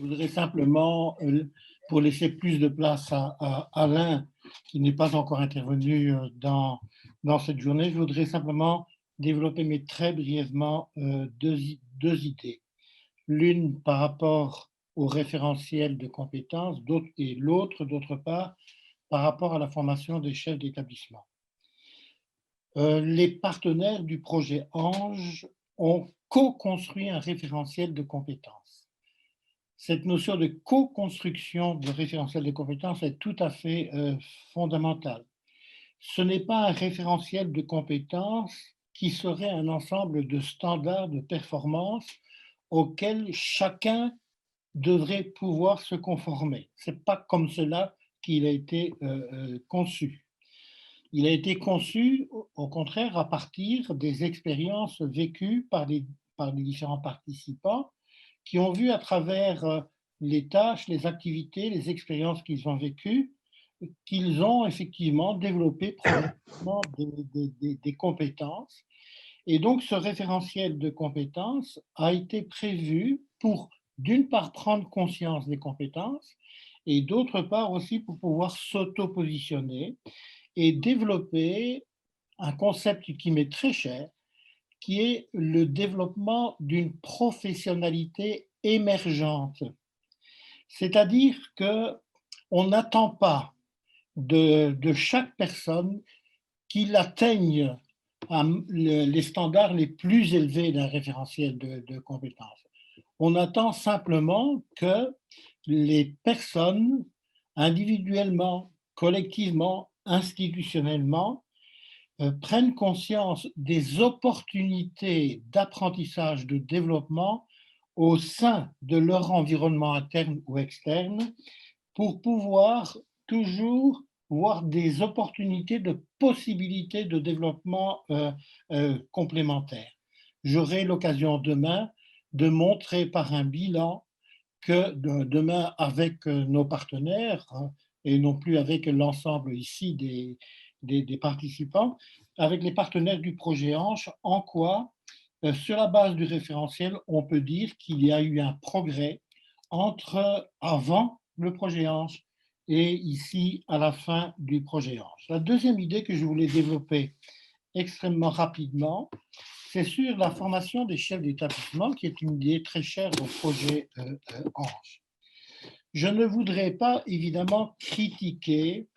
voudrais simplement, pour laisser plus de place à Alain, qui n'est pas encore intervenu dans cette journée, je voudrais simplement développer, mais très brièvement, deux idées. L'une par rapport au référentiel de compétences, et l'autre, d'autre part, par rapport à la formation des chefs d'établissement. Les partenaires du projet Ange ont co-construit un référentiel de compétences. Cette notion de co-construction de référentiel de compétences est tout à fait fondamentale. Ce n'est pas un référentiel de compétences qui serait un ensemble de standards de performance auxquels chacun devrait pouvoir se conformer. Ce n'est pas comme cela qu'il a été conçu. Il a été conçu, au contraire, à partir des expériences vécues par les différents participants qui ont vu à travers les tâches, les activités, les expériences qu'ils ont vécues, qu'ils ont effectivement développé progressivement des compétences. Et donc, ce référentiel de compétences a été prévu pour, d'une part, prendre conscience des compétences et d'autre part aussi pour pouvoir s'auto-positionner et développer un concept qui m'est très cher, qui est le développement d'une professionnalité émergente. C'est-à-dire qu'on n'attend pas de chaque personne qu'il atteigne les standards les plus élevés d'un référentiel de compétences. On attend simplement que les personnes, individuellement, collectivement, institutionnellement, prennent conscience des opportunités d'apprentissage, de développement au sein de leur environnement interne ou externe pour pouvoir toujours voir des opportunités de possibilités de développement complémentaires. J'aurai l'occasion demain de montrer par un bilan que demain, avec nos partenaires, hein, et non plus avec l'ensemble ici des participants, avec les partenaires du projet Ange, en quoi, sur la base du référentiel, on peut dire qu'il y a eu un progrès entre avant le projet Ange et ici à la fin du projet Ange. La deuxième idée que je voulais développer extrêmement rapidement, c'est sur la formation des chefs d'établissement, qui est une idée très chère au projet Ange. Je ne voudrais pas évidemment critiquer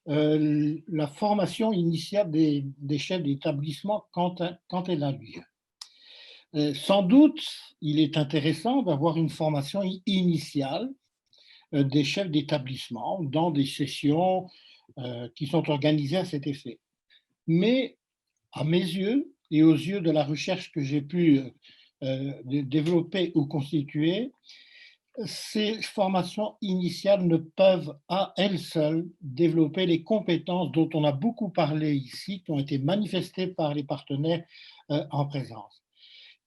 la formation initiale des chefs d'établissement quand elle a lieu. Sans doute, il est intéressant d'avoir une formation initiale des chefs d'établissement dans des sessions qui sont organisées à cet effet. Mais à mes yeux et aux yeux de la recherche que j'ai pu développer ou constituer, ces formations initiales ne peuvent à elles seules développer les compétences dont on a beaucoup parlé ici, qui ont été manifestées par les partenaires en présence.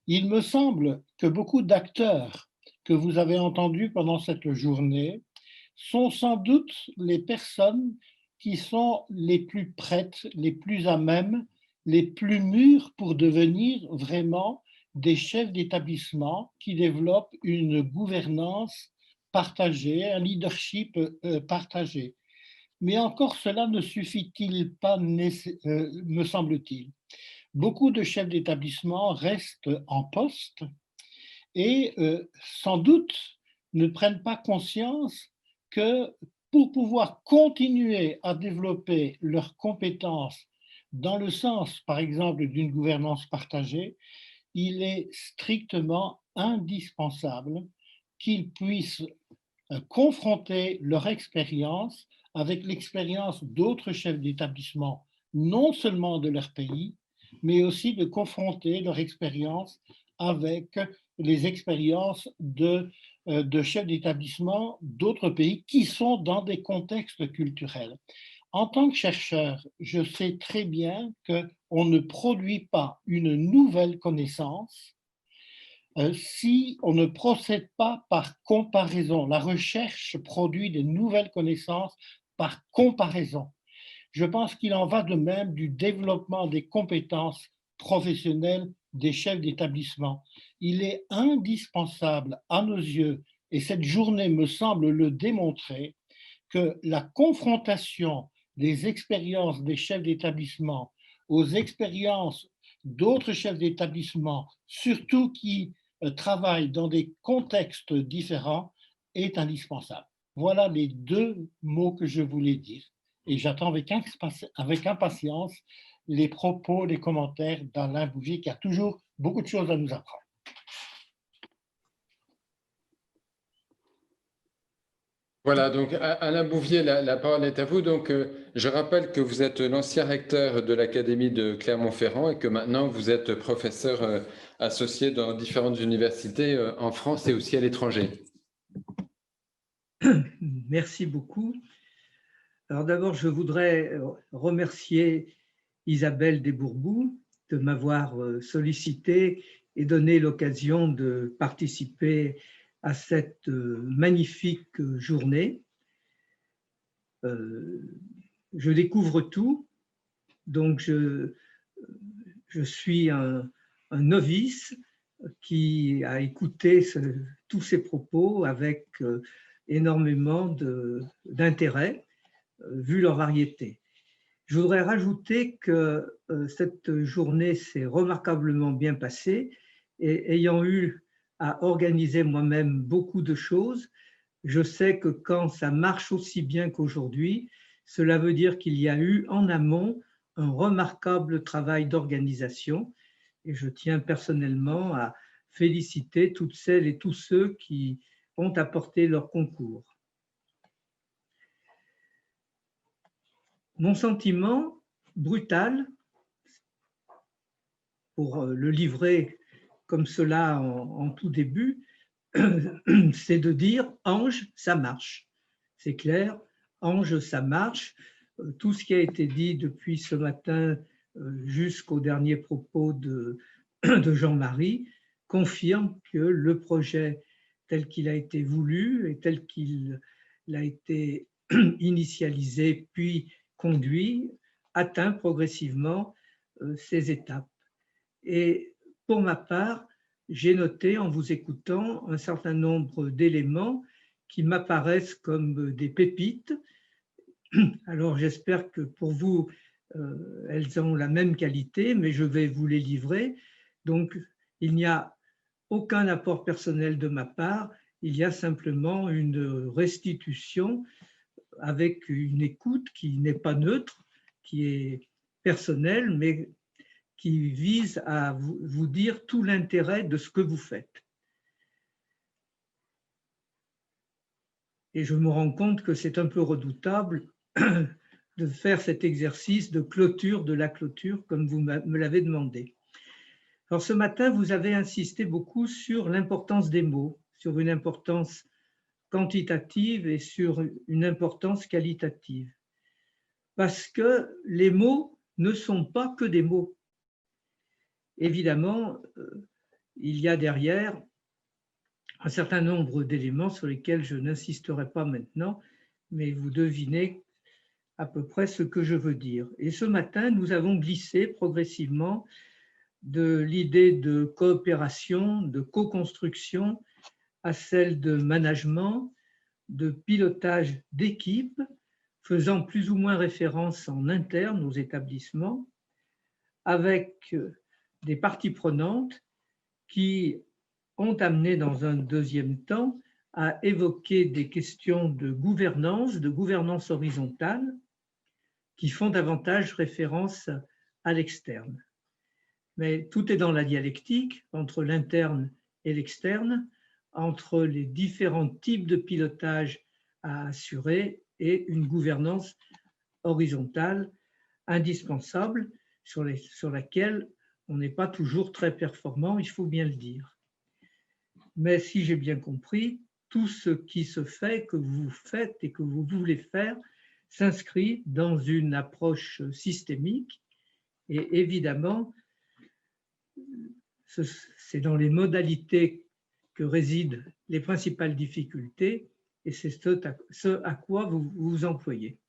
Il me semble que beaucoup d'acteurs que vous avez entendus pendant cette journée sont sans doute les personnes qui sont les plus prêtes, les plus à même, les plus mûres pour devenir vraiment des chefs d'établissement qui développent une gouvernance partagée, un leadership partagé. Mais encore cela ne suffit-il pas, me semble-t-il. Beaucoup de chefs d'établissement restent en poste et sans doute ne prennent pas conscience que pour pouvoir continuer à développer leurs compétences dans le sens, par exemple, d'une gouvernance partagée, il est strictement indispensable qu'ils puissent confronter leur expérience avec l'expérience d'autres chefs d'établissement, non seulement de leur pays, mais aussi de confronter leur expérience avec les expériences de chefs d'établissement d'autres pays qui sont dans des contextes culturels. En tant que chercheur, je sais très bien qu'on ne produit pas une nouvelle connaissance si on ne procède pas par comparaison. La recherche produit de nouvelles connaissances par comparaison. Je pense qu'il en va de même du développement des compétences professionnelles des chefs d'établissement. Il est indispensable, à nos yeux Et cette journée me semble le démontrer que la confrontation des expériences des chefs d'établissement aux expériences d'autres chefs d'établissement, surtout qui travaillent dans des contextes différents, est indispensable. Voilà les deux mots que je voulais dire. Et j'attends avec impatience les propos, les commentaires d'Alain Bouvier, qui a toujours beaucoup de choses à nous apprendre. Voilà, donc Alain Bouvier, la parole est à vous. Donc, je rappelle que vous êtes l'ancien recteur de l'Académie de Clermont-Ferrand et que maintenant vous êtes professeur associé dans différentes universités en France et aussi à l'étranger. Merci beaucoup. Alors d'abord, je voudrais remercier Isabelle Desbourbous de m'avoir sollicité et donné l'occasion de participer à cette magnifique journée. Je découvre tout, donc je suis un novice qui a écouté tous ces propos avec énormément d'intérêt, vu leur variété. Je voudrais rajouter que cette journée s'est remarquablement bien passée et ayant eu à organiser moi-même beaucoup de choses, je sais que quand ça marche aussi bien qu'aujourd'hui, cela veut dire qu'il y a eu en amont un remarquable travail d'organisation et je tiens personnellement à féliciter toutes celles et tous ceux qui ont apporté leur concours. Mon sentiment brutal, pour le livrer comme cela en tout début, c'est de dire « Ange, ça marche ». C'est clair, Ange, ça marche. Tout ce qui a été dit depuis ce matin jusqu'au dernier propos de Jean-Marie confirme que le projet tel qu'il a été voulu et tel qu'il a été initialisé puis conduit atteint progressivement ces étapes. Et pour ma part, j'ai noté en vous écoutant un certain nombre d'éléments qui m'apparaissent comme des pépites. Alors j'espère que pour vous, elles ont la même qualité, mais je vais vous les livrer. Donc il n'y a aucun apport personnel de ma part, il y a simplement une restitution avec une écoute qui n'est pas neutre, qui est personnelle, mais qui vise à vous dire tout l'intérêt de ce que vous faites. Et je me rends compte que c'est un peu redoutable de faire cet exercice de clôture de la clôture, comme vous me l'avez demandé. Alors ce matin, vous avez insisté beaucoup sur l'importance des mots, sur une importance quantitative et sur une importance qualitative. Parce que les mots ne sont pas que des mots. Évidemment, il y a derrière un certain nombre d'éléments sur lesquels je n'insisterai pas maintenant, mais vous devinez à peu près ce que je veux dire. Et ce matin, nous avons glissé progressivement de l'idée de coopération, de co-construction à celle de management, de pilotage d'équipe, faisant plus ou moins référence en interne aux établissements, avec des parties prenantes qui ont amené dans un deuxième temps à évoquer des questions de gouvernance horizontale, qui font davantage référence à l'externe. Mais tout est dans la dialectique entre l'interne et l'externe, entre les différents types de pilotage à assurer et une gouvernance horizontale indispensable sur laquelle on n'est pas toujours très performant, il faut bien le dire. Mais si j'ai bien compris, tout ce qui se fait, que vous faites et que vous voulez faire, s'inscrit dans une approche systémique et évidemment, c'est dans les modalités que résident les principales difficultés et c'est ce à quoi vous vous employez.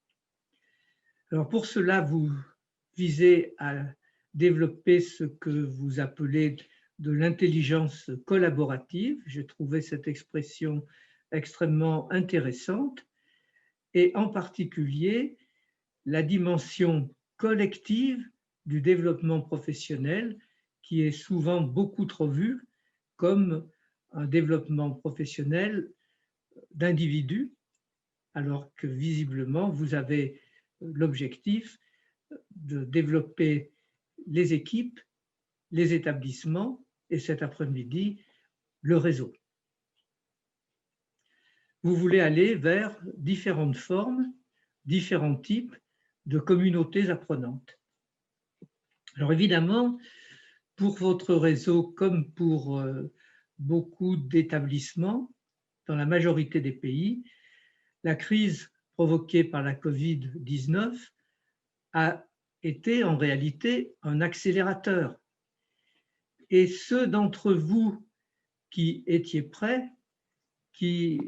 Alors pour cela, vous visez à développer ce que vous appelez de l'intelligence collaborative. J'ai trouvé cette expression extrêmement intéressante, et en particulier la dimension collective du développement professionnel qui est souvent beaucoup trop vue comme un développement professionnel d'individus, alors que visiblement vous avez l'objectif de développer les équipes, les établissements et cet après-midi, le réseau. Vous voulez aller vers différentes formes, différents types de communautés apprenantes. Alors évidemment, pour votre réseau comme pour beaucoup d'établissements dans la majorité des pays, la crise provoquée par la Covid-19 a été en réalité un accélérateur. Et ceux d'entre vous qui étiez prêts, qui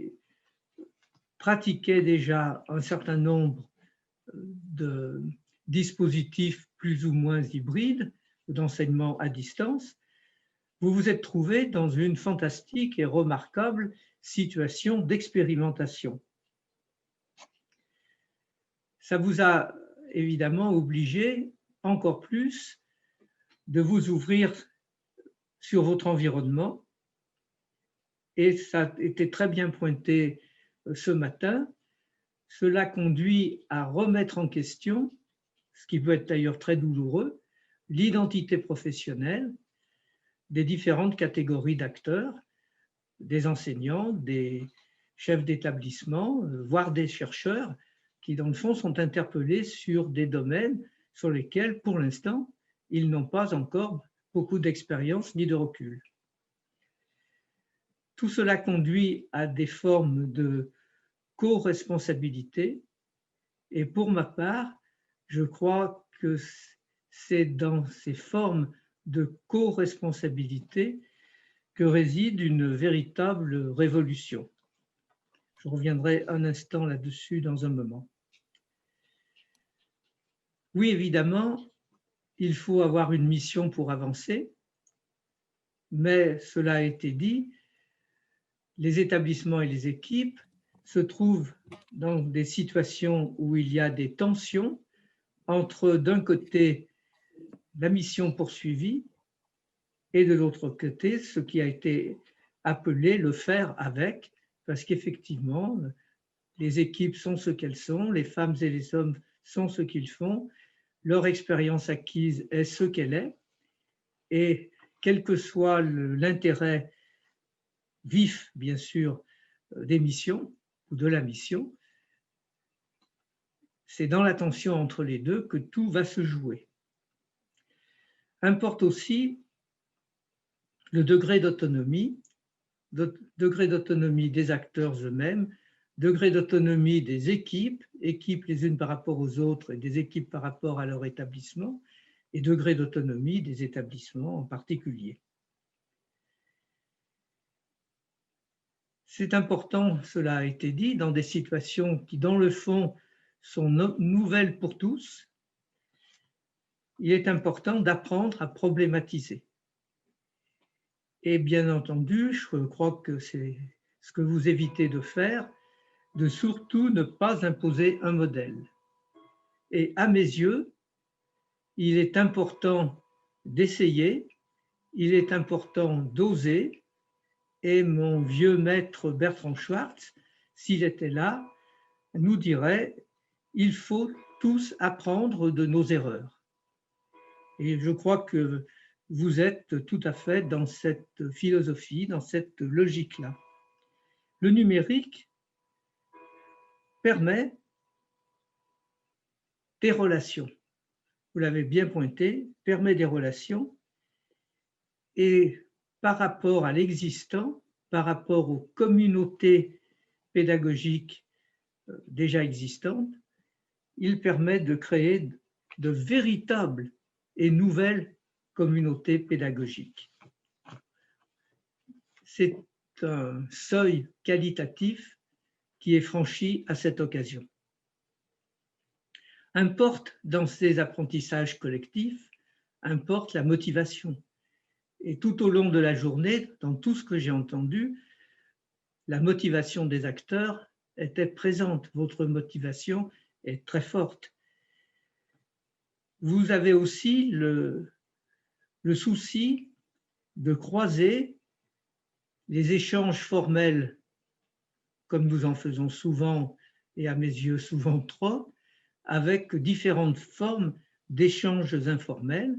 pratiquaient déjà un certain nombre de dispositifs plus ou moins hybrides d'enseignement à distance, vous vous êtes trouvés dans une fantastique et remarquable situation d'expérimentation. Ça vous a évidemment obligé encore plus de vous ouvrir sur votre environnement, et ça a été très bien pointé ce matin. Cela conduit à remettre en question, ce qui peut être d'ailleurs très douloureux, l'identité professionnelle des différentes catégories d'acteurs, des enseignants, des chefs d'établissement, voire des chercheurs qui, dans le fond, sont interpellés sur des domaines sur lesquels, pour l'instant, ils n'ont pas encore beaucoup d'expérience ni de recul. Tout cela conduit à des formes de co-responsabilité, et pour ma part, je crois que c'est dans ces formes de co-responsabilité que réside une véritable révolution. Je reviendrai un instant là-dessus dans un moment. Oui, évidemment, il faut avoir une mission pour avancer, mais cela a été dit, les établissements et les équipes se trouvent dans des situations où il y a des tensions entre, d'un côté, la mission poursuivie et de l'autre côté, ce qui a été appelé le faire avec, parce qu'effectivement, les équipes sont ce qu'elles sont, les femmes et les hommes sont ce qu'ils font, leur expérience acquise est ce qu'elle est, et quel que soit l'intérêt vif, bien sûr, des missions ou de la mission, c'est dans la tension entre les deux que tout va se jouer. Importe aussi le degré d'autonomie des acteurs eux-mêmes, degré d'autonomie des équipes les unes par rapport aux autres et des équipes par rapport à leur établissement, et degré d'autonomie des établissements en particulier. C'est important, cela a été dit, dans des situations qui, dans le fond, sont nouvelles pour tous, il est important d'apprendre à problématiser. Et bien entendu, je crois que c'est ce que vous évitez de faire, de surtout ne pas imposer un modèle. Et à mes yeux, il est important d'essayer, il est important d'oser, et mon vieux maître Bertrand Schwartz, s'il était là, nous dirait « il faut tous apprendre de nos erreurs ». Et je crois que vous êtes tout à fait dans cette philosophie, dans cette logique-là. Le numérique permet des relations. Vous l'avez bien pointé, permet des relations, et par rapport à l'existant, par rapport aux communautés pédagogiques déjà existantes, il permet de créer de véritables et nouvelles communautés pédagogiques. C'est un seuil qualitatif qui est franchi à cette occasion. Importe dans ces apprentissages collectifs, importe la motivation. Et tout au long de la journée, dans tout ce que j'ai entendu, la motivation des acteurs était présente. Votre motivation est très forte. Vous avez aussi le souci de croiser les échanges formels, comme nous en faisons souvent, et à mes yeux souvent trop, avec différentes formes d'échanges informels,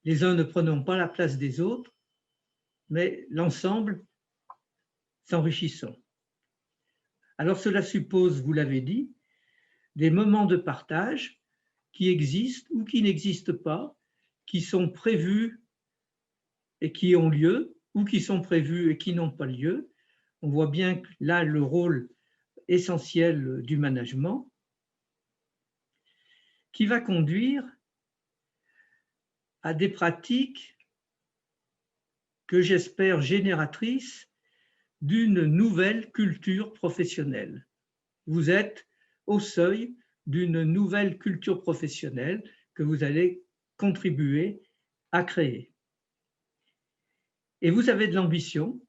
les uns ne prenant pas la place des autres, mais l'ensemble s'enrichissant. Alors cela suppose, vous l'avez dit, des moments de partage qui existent ou qui n'existent pas, qui sont prévus et qui ont lieu, ou qui sont prévus et qui n'ont pas lieu. On voit bien que là le rôle essentiel du management, qui va conduire à des pratiques que j'espère génératrices d'une nouvelle culture professionnelle. Vous êtes au seuil d'une nouvelle culture professionnelle que vous allez contribuer à créer. Et vous avez de l'ambition,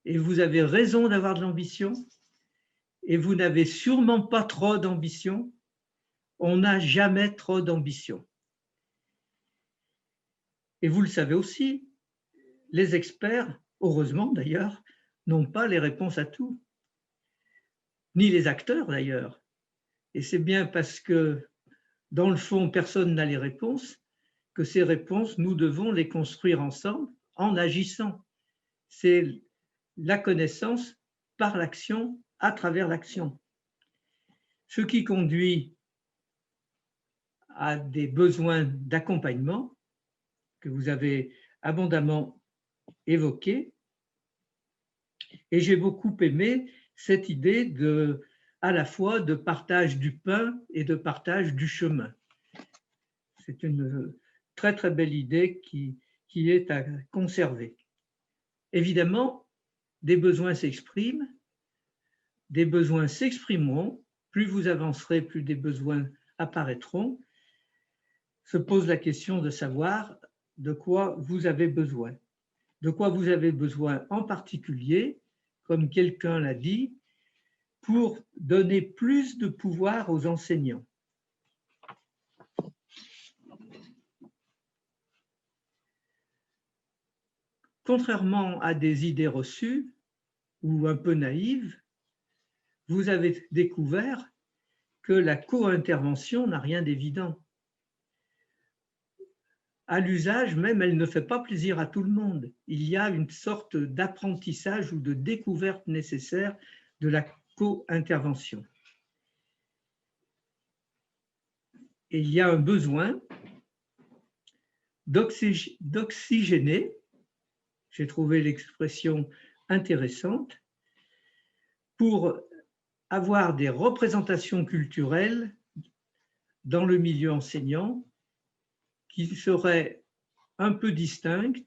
et vous avez raison d'avoir de l'ambition, et vous n'avez sûrement pas trop d'ambition. On n'a jamais trop d'ambition. Et vous le savez aussi, les experts, heureusement d'ailleurs, n'ont pas les réponses à tout, ni les acteurs d'ailleurs. Et c'est bien parce que, dans le fond, personne n'a les réponses, que ces réponses, nous devons les construire ensemble en agissant. C'est la connaissance par l'action, à travers l'action. Ce qui conduit à des besoins d'accompagnement que vous avez abondamment évoqués. Et j'ai beaucoup aimé cette idée à la fois de partage du pain et de partage du chemin. C'est une très très belle idée qui est à conserver. Évidemment, des besoins s'expriment, des besoins s'exprimeront, plus vous avancerez, plus des besoins apparaîtront. Se pose la question de savoir de quoi vous avez besoin. De quoi vous avez besoin en particulier, comme quelqu'un l'a dit, pour donner plus de pouvoir aux enseignants. Contrairement à des idées reçues ou un peu naïves, vous avez découvert que la co-intervention n'a rien d'évident. À l'usage même, elle ne fait pas plaisir à tout le monde. Il y a une sorte d'apprentissage ou de découverte nécessaire de la co-intervention. Et il y a un besoin d'oxygéner, j'ai trouvé l'expression intéressante, pour avoir des représentations culturelles dans le milieu enseignant qui seraient un peu distinctes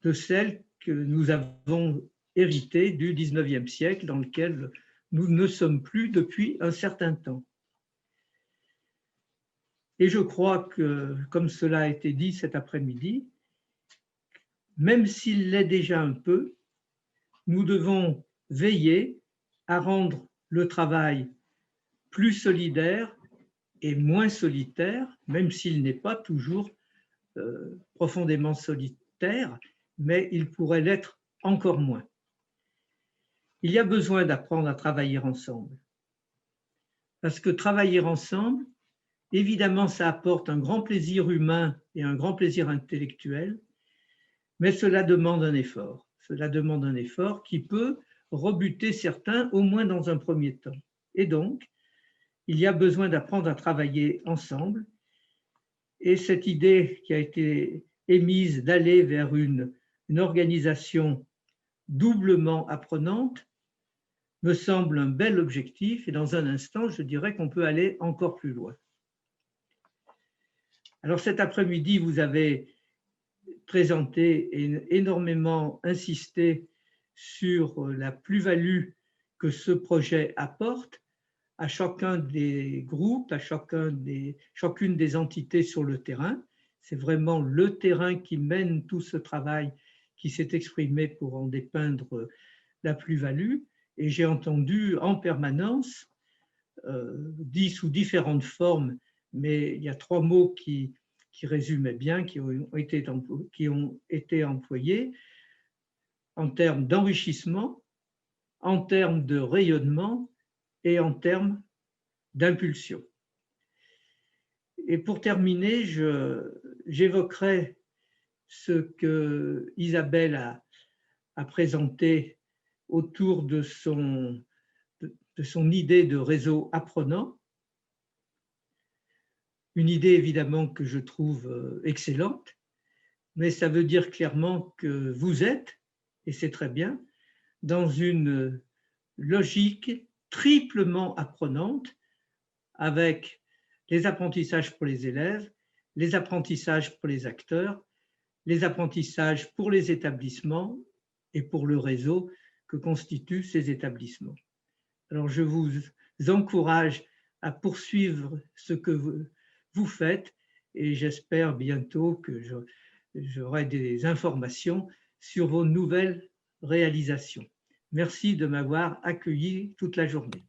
de celles que nous avons héritées du XIXe siècle, dans lequel nous ne sommes plus depuis un certain temps. Et je crois que, comme cela a été dit cet après-midi, même s'il l'est déjà un peu, nous devons veiller à rendre le travail plus solidaire et moins solitaire, même s'il n'est pas toujours profondément solitaire, mais il pourrait l'être encore moins. Il y a besoin d'apprendre à travailler ensemble. Parce que travailler ensemble, évidemment, ça apporte un grand plaisir humain et un grand plaisir intellectuel, mais cela demande un effort. Cela demande un effort qui peut rebuter certains, au moins dans un premier temps. Et donc, il y a besoin d'apprendre à travailler ensemble. Et cette idée qui a été émise d'aller vers une organisation doublement apprenante me semble un bel objectif. Et dans un instant, je dirais qu'on peut aller encore plus loin. Alors cet après-midi, vous avez présenté et énormément insisté sur la plus-value que ce projet apporte à chacun des groupes, à chacune des entités sur le terrain. C'est vraiment le terrain qui mène tout ce travail qui s'est exprimé pour en dépeindre la plus-value, et j'ai entendu en permanence dit sous différentes formes, mais il y a 3 mots qui résumaient bien, qui ont été employés en termes d'enrichissement, en termes de rayonnement et en termes d'impulsion. Et pour terminer, j'évoquerai ce que Isabelle a présenté autour de son idée de réseau apprenant. Une idée évidemment que je trouve excellente, mais ça veut dire clairement que vous êtes, et c'est très bien, dans une logique triplement apprenante avec les apprentissages pour les élèves, les apprentissages pour les acteurs, les apprentissages pour les établissements et pour le réseau que constituent ces établissements. Alors, je vous encourage à poursuivre ce que vous faites et j'espère bientôt que j'aurai des informations sur vos nouvelles réalisations. Merci de m'avoir accueilli toute la journée.